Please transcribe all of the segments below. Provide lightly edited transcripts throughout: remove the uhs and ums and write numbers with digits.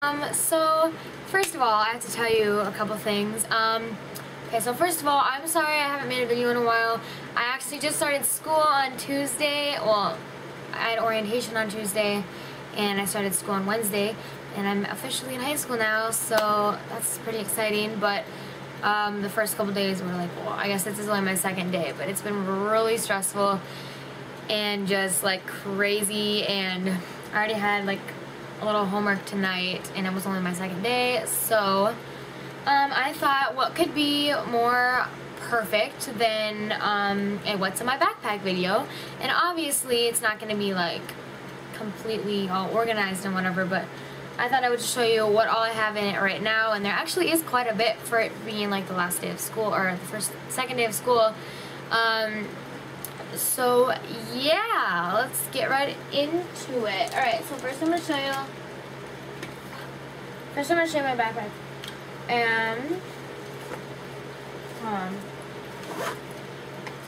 So first of all, I have to tell you a couple things. Okay, so first of all, I'm sorry I haven't made a video in a while. I actually just started school on Tuesday. Well, I had orientation on Tuesday, and I started school on Wednesday, and I'm officially in high school now, so that's pretty exciting. But the first couple days were like, well, I guess this is only my second day, but it's been really stressful and just like crazy, and I already had like a little homework tonight, and it was only my second day, so I thought what could be more perfect than a what's in my backpack video. And obviously it's not going to be like completely all organized and whatever, but I thought I would show you what all I have in it right now, and there actually is quite a bit for it being like the last day of school, or the second day of school. So yeah, let's get right into it. Alright, so first I'm going to show you my backpack. And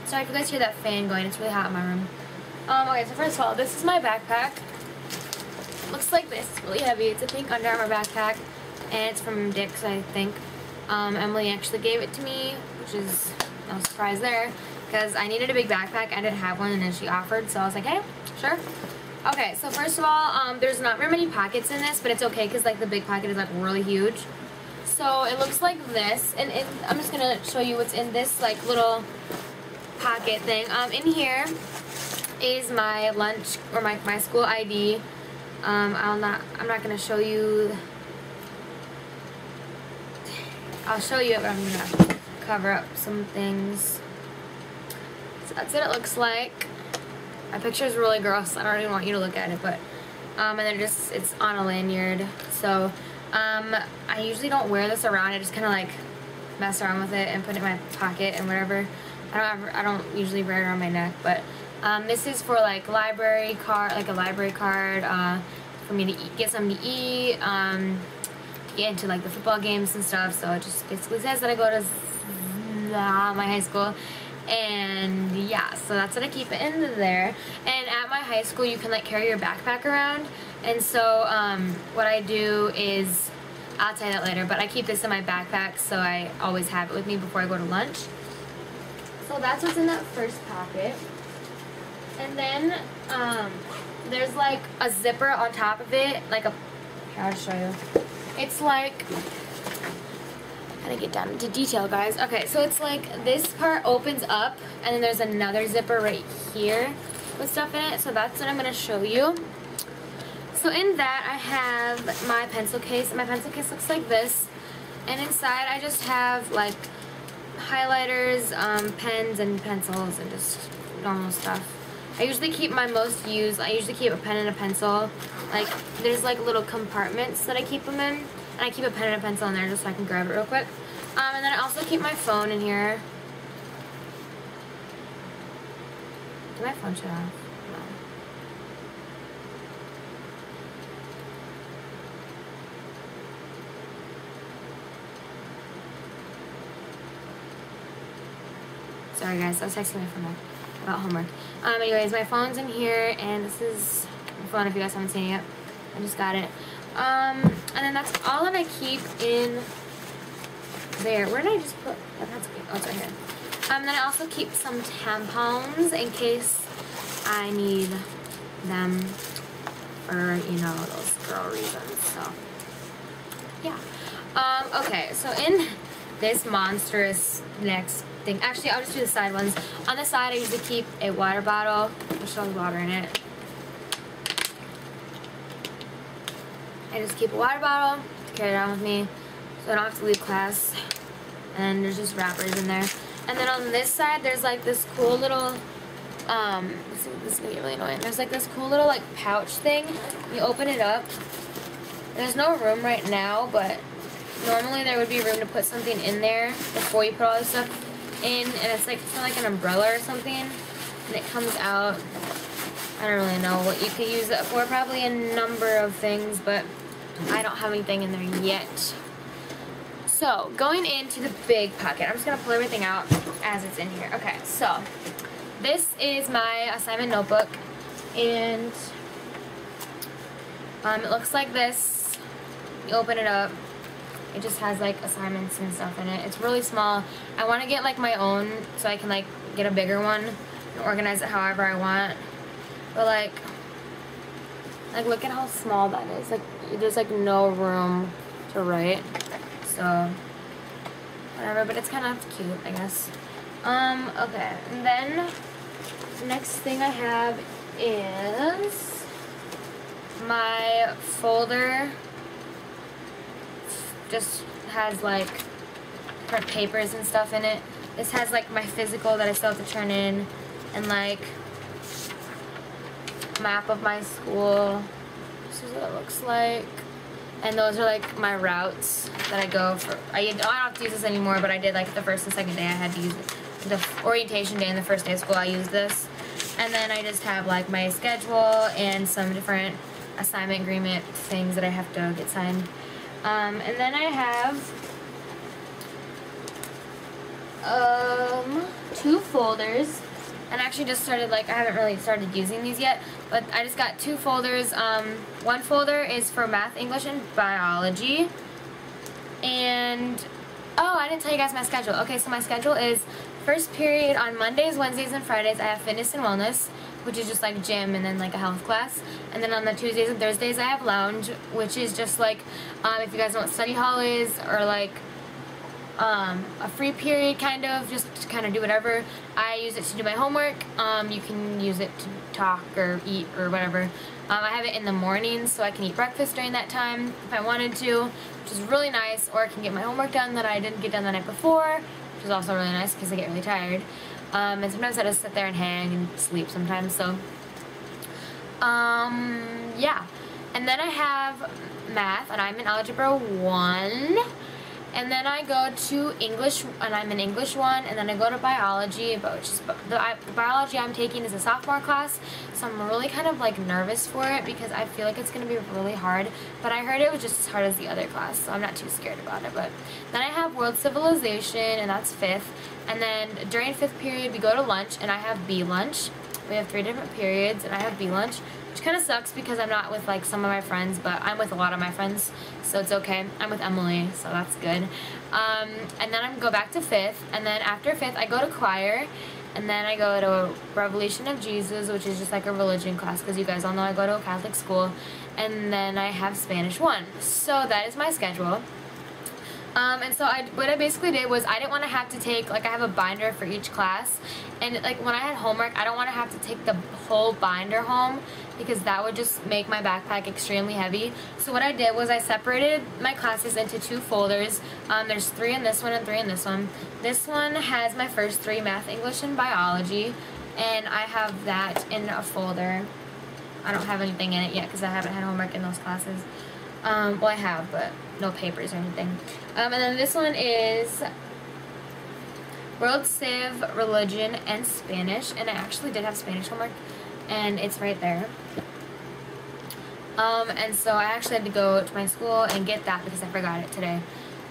sorry if you guys hear that fan going, it's really hot in my room. Okay, so first of all, this is my backpack. Looks like this, it's really heavy. It's a pink Under Armour backpack, and it's from Dick's, I think. Emily actually gave it to me, which is no surprise there, because I needed a big backpack. I didn't have one, and then she offered, so I was like, hey, sure. Okay, so first of all, there's not very many pockets in this, but it's okay, because like the big pocket is like really huge. So it looks like this, and I'm just gonna show you what's in this like little pocket thing. In here is my lunch, or my school ID. I'm not gonna show you. I'll show you it, but I'm gonna cover up some things. So that's what it looks like. My picture is really gross. I don't even want you to look at it, but and then it's on a lanyard. So I usually don't wear this around. I just kind of like mess around with it and put it in my pocket and whatever. I don't usually wear it around my neck, but this is for like a library card, for me to get something to eat, get into like the football games and stuff. So it just basically says that I go to my high school. And yeah, so that's what I keep it in there. And at my high school, you can like carry your backpack around. And so what I do is, I'll tell you that later, but I keep this in my backpack, so I always have it with me before I go to lunch. So that's what's in that first pocket. And then there's like a zipper on top of it, like a, here, I'll show you. It's like, I gotta get down into detail, guys. Okay, so it's like this part opens up, and then there's another zipper right here with stuff in it. So that's what I'm gonna show you. So in that I have my pencil case, and my pencil case looks like this. And inside I just have like highlighters, pens and pencils, and just normal stuff. I usually keep my most used, I usually keep a pen and a pencil. Like, there's like little compartments that I keep them in. And I keep a pen and a pencil in there just so I can grab it real quick. And then I also keep my phone in here. Did my phone shut off? No. Sorry guys, I was texting my friend about homework. Anyways, my phone's in here, and this is my phone if you guys haven't seen it yet. I just got it. And then that's all that I keep in there. Where did I just put? Oh, that's okay. Oh, it's right here. Then I also keep some tampons in case I need them for, you know, those girl reasons. So, yeah. Okay, so in this monstrous next thing, actually, I'll just do the side ones. On the side, I usually keep a water bottle, which has water in it. I just keep a water bottle to carry around with me, so I don't have to leave class. And there's just wrappers in there. And then on this side, there's like this cool little, this is gonna get really annoying. There's like this cool little like pouch thing. You open it up. There's no room right now, but normally there would be room to put something in there before you put all this stuff in. And it's like, kind of like an umbrella or something. And it comes out. I don't really know what you could use it for. Probably a number of things, but I don't have anything in there yet. So, going into the big pocket, I'm just going to pull everything out as it's in here. Okay, so this is my assignment notebook, and It looks like this. you open it up. It just has like assignments and stuff in it. It's really small. I want to get like my own so I can like get a bigger one and organize it however I want. But like look at how small that is. Like there's like no room to write. So whatever, but it's kind of cute, I guess. Okay, and then the next thing I have is my folder. Just has like print papers and stuff in it. This has like my physical that I still have to turn in, and like map of my school. This is what it looks like. And those are like my routes that I go for. I don't have to use this anymore, but I did like the first and second day I had to use it. The orientation day and the first day of school I used this. And then I just have like my schedule and some different assignment agreement things that I have to get signed. And then I have 2 folders, and I actually just started, like, I haven't really started using these yet, but I just got 2 folders. One folder is for math, English, and biology, and, oh, I didn't tell you guys my schedule. Okay, so my schedule is first period on Mondays, Wednesdays, and Fridays I have fitness and wellness, which is just like gym and then like a health class. And then on the Tuesdays and Thursdays I have lounge, which is just like, if you guys know what study hall is, or like a free period kind of, just to kind of do whatever. I use it to do my homework. You can use it to talk or eat or whatever. I have it in the mornings so I can eat breakfast during that time if I wanted to, which is really nice, or I can get my homework done that I didn't get done the night before, which is also really nice because I get really tired. And sometimes I just sit there and hang and sleep sometimes, so yeah. And then I have math, and I'm in Algebra 1. And then I go to English, and I'm in English 1, and then I go to biology, but the biology I'm taking is a sophomore class, so I'm really kind of like nervous for it because I feel like it's going to be really hard, but I heard it was just as hard as the other class, so I'm not too scared about it. But then I have World Civilization, and that's 5th, and then during 5th period we go to lunch, and I have B lunch. We have 3 different periods, and I have B lunch, which kind of sucks because I'm not with like some of my friends, but I'm with a lot of my friends, so it's okay. I'm with Emily, so that's good. And then I go back to 5th, and then after 5th I go to choir, and then I go to Revelation of Jesus, which is just like a religion class, because you guys all know I go to a Catholic school, and then I have Spanish 1. So that is my schedule. And so what I basically did was I didn't want to have to take, like, I have a binder for each class, and like when I had homework I don't want to have to take the whole binder home because that would just make my backpack extremely heavy. So what I did was I separated my classes into 2 folders. There's 3 in this one and 3 in this one. This one has my first 3, math, English, and biology, and I have that in a folder. I don't have anything in it yet because I haven't had homework in those classes. Well, I have, but no papers or anything. And then this one is World Civ, Religion, and Spanish. And I actually did have Spanish homework, and it's right there. And so I actually had to go to my school and get that because I forgot it today.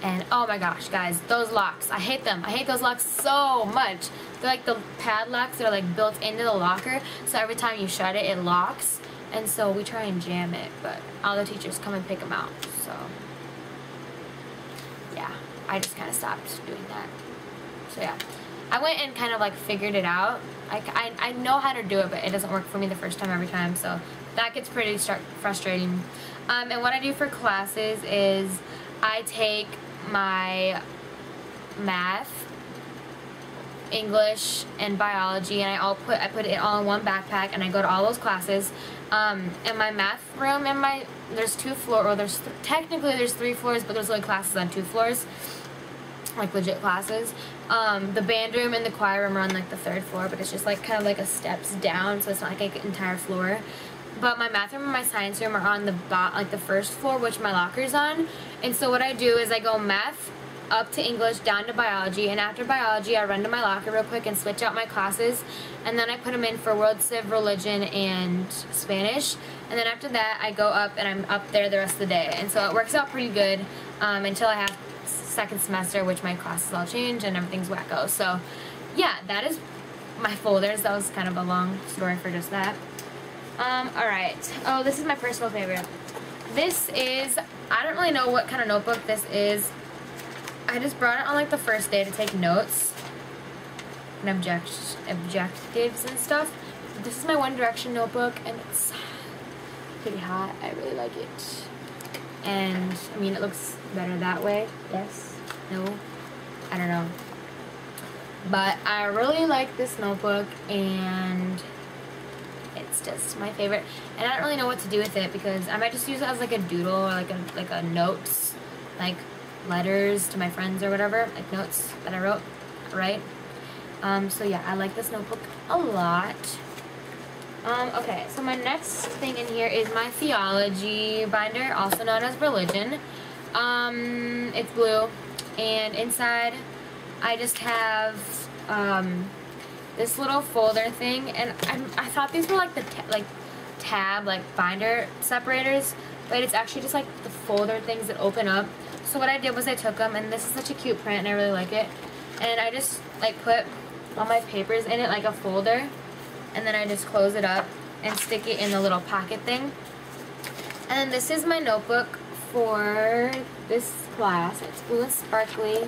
And oh my gosh, guys, those locks, I hate them. I hate those locks so much. They're like the padlocks that are like built into the locker, so every time you shut it, it locks. And so we try and jam it, but all the teachers come and pick them out. So yeah, I just kind of stopped doing that. So yeah, I went and kind of like figured it out. I know how to do it, but it doesn't work for me the first time every time. So that gets pretty frustrating. And what I do for classes is I take my math, English, and biology, and I put it all in one backpack, and I go to all those classes. In my math room, there's 2 floors, or technically there's 3 floors, but there's only classes on 2 floors, like legit classes. The band room and the choir room are on like the 3rd floor, but it's just like kind of like a steps down, so it's not like an entire floor. But my math room and my science room are on the like the 1st floor, which my locker's on. And so what I do is I go math up to English, down to biology, and after biology I run to my locker real quick and switch out my classes, and then I put them in for World Civ, Religion, and Spanish, and then after that I go up and I'm up there the rest of the day. And so it works out pretty good until I have 2nd semester, which my classes all change and everything's wacko. So yeah, that is my folders. That was kind of a long story for just that. Alright, oh, this is my personal favorite. This is I don't really know what kind of notebook this is. I just brought it on like the first day to take notes and objectives and stuff. This is my One Direction notebook, and it's pretty hot. I really like it. And I mean, it looks better that way. Yes? No? I don't know. But I really like this notebook, and it's just my favorite. And I don't really know what to do with it because I might just use it as like a doodle or like a notes, like letters to my friends or whatever, like notes that I wrote, right? So yeah, I like this notebook a lot. Okay, so my next thing in here is my theology binder, also known as religion. It's blue, and inside I just have this little folder thing, and I thought these were like the tab binder separators, but it's actually just like the folder things that open up. So what I did was I took them, and this is such a cute print, and I really like it, and I just like put all my papers in it like a folder, and then I just close it up and stick it in the little pocket thing. And this is my notebook for this class. It's blue and sparkly.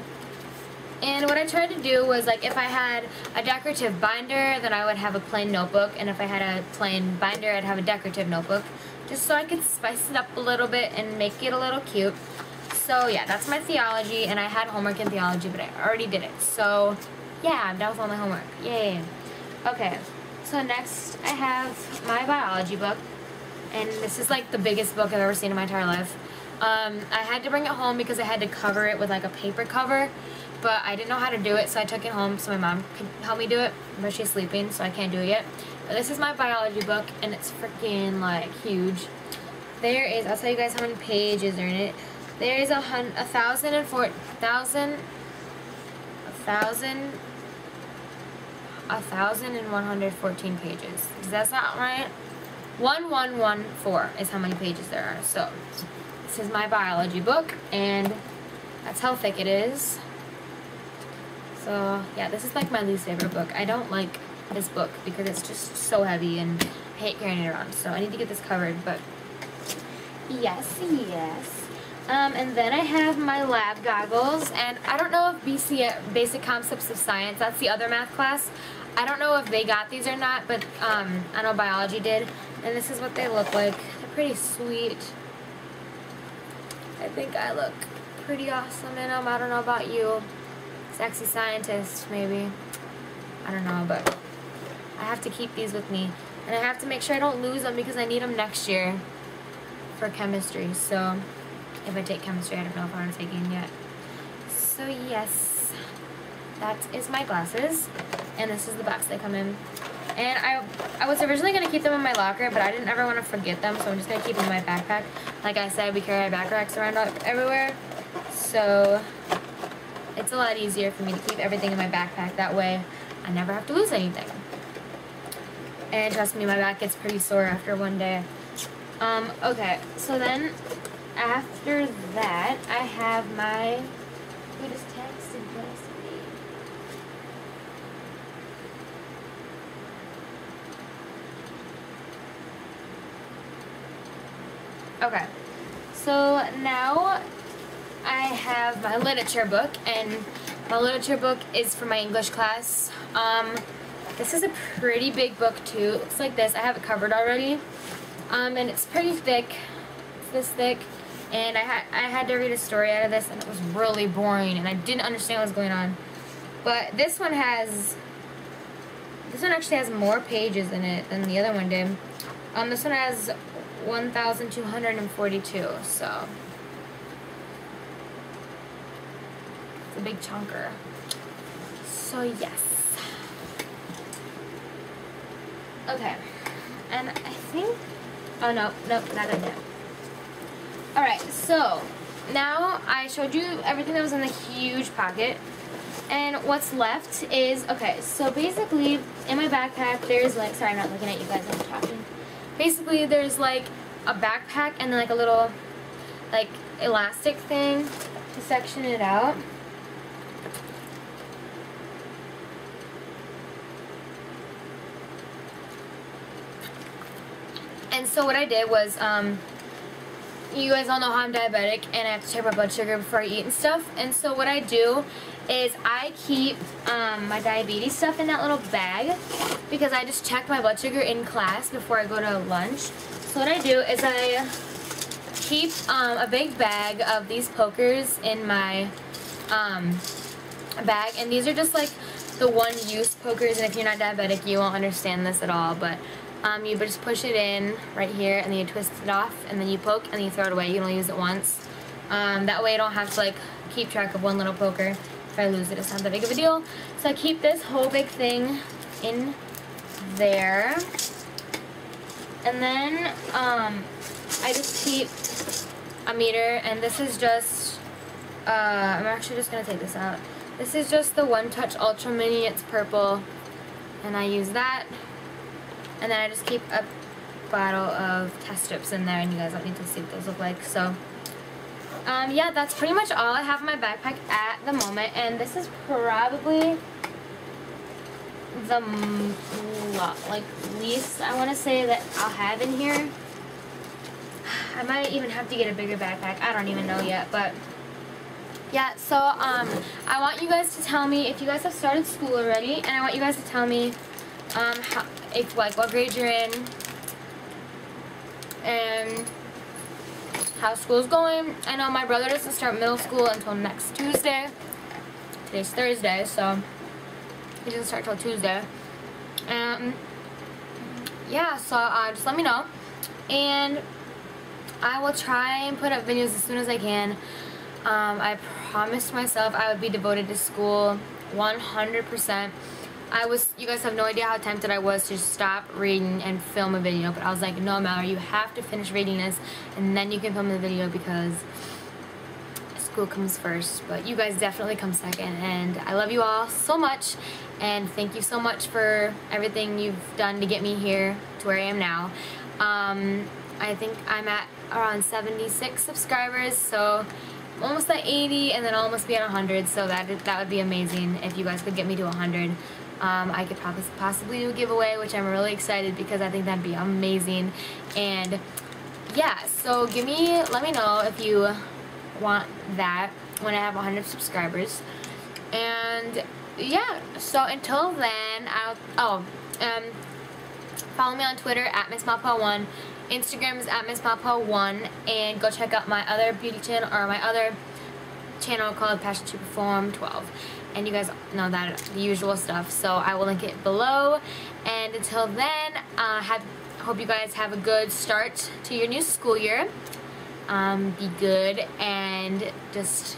And what I tried to do was, like, if I had a decorative binder, then I would have a plain notebook, and if I had a plain binder, I'd have a decorative notebook, just so I could spice it up a little bit and make it a little cute. So yeah, that's my theology, and I had homework in theology, but I already did it. So yeah, I'm done with all my homework. Yay. Okay, so next I have my biology book, and this is like the biggest book I've ever seen in my entire life. I had to bring it home because I had to cover it with like a paper cover, but I didn't know how to do it, so I took it home so my mom could help me do it, but she's sleeping, so I can't do it yet. But this is my biology book, and it's freaking like huge. There is, I'll tell you guys how many pages are in it. There is 1,114 pages. Does that sound right? 1114 is how many pages there are. So this is my biology book, and that's how thick it is. So yeah, this is like my least favorite book. I don't like this book because it's just so heavy, and I hate carrying it around. So I need to get this covered, but yes. And then I have my lab goggles, and I don't know if Basic Concepts of Science, that's the other math class, I don't know if they got these or not, but I know biology did, and this is what they look like. They're pretty sweet. I think I look pretty awesome in them. I don't know about you. Sexy scientist, maybe. I don't know, but I have to keep these with me, and I have to make sure I don't lose them because I need them next year for chemistry. So if I take chemistry, I don't know if I'm taking yet. So yes, that is my glasses, and this is the box they come in. And I was originally going to keep them in my locker, but I didn't ever want to forget them, so I'm just going to keep them in my backpack. Like I said, we carry our backpacks around everywhere, so it's a lot easier for me to keep everything in my backpack. That way, I never have to lose anything. And trust me, my back gets pretty sore after one day. Okay, so then after that, I have my, who just texted me? Okay, so now I have my literature book, and my literature book is for my English class. This is a pretty big book too. It looks like this. I have it covered already. And it's pretty thick. It's this thick. And I had to read a story out of this, and it was really boring, and I didn't understand what was going on. But this one actually has more pages in it than the other one did. This one has 1,242, so it's a big chunker. So yes. Okay, and I think, oh no, not done yet. Alright, so now I showed you everything that was in the huge pocket, and what's left is, okay, so basically in my backpack there's like, sorry I'm not looking at you guys, I'm talking. Basically there's like a backpack and then like a little like elastic thing to section it out. And so what I did was you guys all know how I'm diabetic and I have to check my blood sugar before I eat and stuff. And so what I do is I keep my diabetes stuff in that little bag because I just check my blood sugar in class before I go to lunch. So what I do is I keep a big bag of these pokers in my bag, and these are just like the one-use pokers, and if you're not diabetic you won't understand this at all, but you just push it in right here and then you twist it off and then you poke and then you throw it away. You only use it once. That way I don't have to like keep track of one little poker. If I lose it, it's not that big of a deal. So I keep this whole big thing in there, and then I just keep a meter, and this is just I'm actually just gonna take this out. This is just the One Touch Ultra Mini. It's purple, and I use that. And then I just keep a bottle of test strips in there, and you guys don't need to see what those look like. So yeah, that's pretty much all I have in my backpack at the moment, and this is probably the like least I want to say that I'll have in here. I might even have to get a bigger backpack. I don't even know yet, but yeah. So I want you guys to tell me if you guys have started school already, and I want you guys to tell me if like what grade you're in and how school's going. I know my brother doesn't start middle school until next Tuesday. Today's Thursday, so he doesn't start till Tuesday. Yeah, so just let me know, and I will try and put up videos as soon as I can. I promised myself I would be devoted to school 100%. You guys have no idea how tempted I was to stop reading and film a video, but I was like, no, Mallory, you have to finish reading this, and then you can film the video because school comes first. But you guys definitely come second, and I love you all so much, and thank you so much for everything you've done to get me here to where I am now. I think I'm at around 76 subscribers, so I'm almost at 80, and then I'll almost be at 100, so that would be amazing if you guys could get me to 100. I could possibly do a giveaway, which I'm really excited because I think that'd be amazing. And yeah, so let me know if you want that when I have 100 subscribers. And yeah, so until then, follow me on Twitter at MissMalpa1, Instagram is at MissMalpa1, and go check out my other beauty channel, or my other channel called Passion to Perform 12. And you guys know that, the usual stuff, so I will link it below. And until then, hope you guys have a good start to your new school year. Be good and just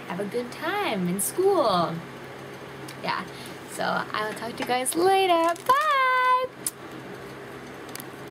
have a good time in school. Yeah, so I will talk to you guys later. Bye!